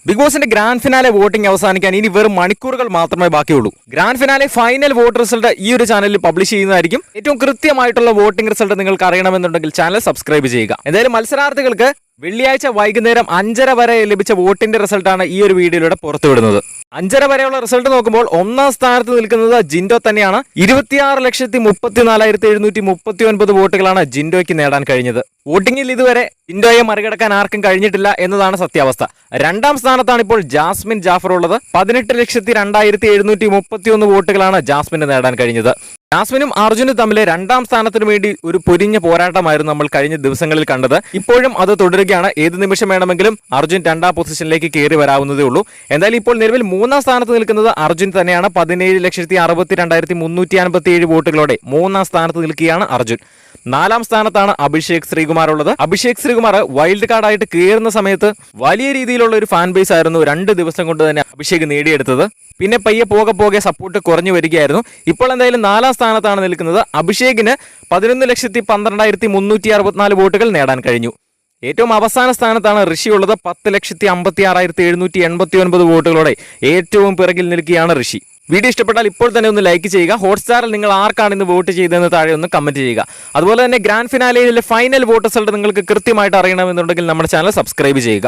Big ബോസിന്റെ grand finale voting അവസാനിക്കാൻ ഇനി വെറും മണിക്കൂറുകൾ മാത്രമേ ബാക്കിയുള്ളൂ. Grand finale final vote result ഈ ഒരു ചാനലിൽ പബ്ലിഷ് ചെയ്യുന്നതായിരിക്കും. ഏറ്റവും കൃത്യമായിട്ടുള്ള വോട്ടിംഗ് റിസൾട്ട് നിങ്ങൾക്ക് അറിയണമെന്നുണ്ടെങ്കിൽ ചാനൽ സബ്സ്ക്രൈബ് ചെയ്യുക. എന്തായാലും മത്സരാർത്ഥികൾക്ക് വെള്ളിയാഴ്ച വൈകുന്നേരം 5:30 വരെ ലഭിച്ച വോട്ടിന്റെ റിസൾട്ടാണ് ഈ ഒരു വീഡിയോയിലൂടെ പുറത്തുവിടുന്നത്. 5:30 വരെയുള്ള റിസൾട്ട് നോക്കുമ്പോൾ ഒന്നാം സ്ഥാനത്ത് നിൽക്കുന്നത് ജിൻഡോ തന്നെയാണ്. 26,34,739 വോട്ടുകളാണ് ജിൻഡോയ്ക്ക് നേടാൻ കഴിഞ്ഞത്. വോട്ടിംഗിൽ ഇതുവരെ ജിൻഡോയെ മറികടക്കാൻ ആർക്കും കഴിഞ്ഞിട്ടില്ല എന്നതാണ് സത്യാവസ്ഥ. രണ്ടാം സ്ഥാനത്താണ് ഇപ്പോൾ ജാസ്മിൻ ജാഫർ ഉള്ളത്. 18,02,731 വോട്ടുകളാണ് ജാസ്മിന് നേടാൻ കഴിഞ്ഞത്. ജാസ്മിനും അർജുനും തമ്മിൽ രണ്ടാം സ്ഥാനത്തിനു വേണ്ടി ഒരു പൊരിഞ്ഞ പോരാട്ടമായിരുന്നു നമ്മൾ കഴിഞ്ഞ ദിവസങ്ങളിൽ കണ്ടത്. ഇപ്പോഴും അത് തുടരുകയാണ്. ഏത് നിമിഷം വേണമെങ്കിലും അർജുൻ രണ്ടാം പൊസിഷനിലേക്ക് കയറി വരാവുന്നതേ ഉള്ളൂ. എന്തായാലും ഇപ്പോൾ നിലവിൽ മൂന്നാം സ്ഥാനത്ത് നിൽക്കുന്നത് അർജുൻ തന്നെയാണ്. 17,62,257 വോട്ടുകളോടെ മൂന്നാം സ്ഥാനത്ത് നിൽക്കുകയാണ് അർജുൻ. നാലാം സ്ഥാനത്താണ് അഭിഷേക് ശ്രീകുമാർ ഉള്ളത്. അഭിഷേക് ശ്രീകുമാർ വൈൽഡ് കാർഡായിട്ട് കയറുന്ന സമയത്ത് വലിയ രീതിയിലുള്ള ഒരു ഫാൻ ബേസ് ആയിരുന്നു 2 ദിവസം കൊണ്ട് തന്നെ അഭിഷേക് നേടിയെടുത്തത്. പിന്നെ പയ്യെ പോകെ സപ്പോർട്ട് കുറഞ്ഞു വരികയായിരുന്നു. ഇപ്പോൾ എന്തായാലും 4ാം സ്ഥാനത്താണ് നിൽക്കുന്നത്. അഭിഷേകിന് 11,12,364 വോട്ടുകൾ നേടാൻ കഴിഞ്ഞു. ഏറ്റവും അവസാന സ്ഥാനത്താണ് ഋഷി ഉള്ളത്. 10,56,789 വോട്ടുകളോടെ ഏറ്റവും പിറകിൽ നിൽക്കുകയാണ് ഋഷി. വീഡിയോ ഇഷ്ടപ്പെട്ടാൽ ഇപ്പോൾ തന്നെ ഒന്ന് ലൈക്ക് ചെയ്യുക. ഹോട്ട്സ്റ്റാറിൽ നിങ്ങൾ ആർക്കാണ് ഇന്ന് വോട്ട് ചെയ്തതെന്ന് താഴെ ഒന്ന് കമന്റ് ചെയ്യുക. അതുപോലെ തന്നെ ഗ്രാൻഡ് ഫിനാലയിലെ ഫൈനൽ വോട്ട് റിസൾട്ട് നിങ്ങൾക്ക് കൃത്യമായിട്ട് അറിയണമെന്നുണ്ടെങ്കിൽ നമ്മുടെ ചാനൽ സബ്സ്ക്രൈബ് ചെയ്യുക.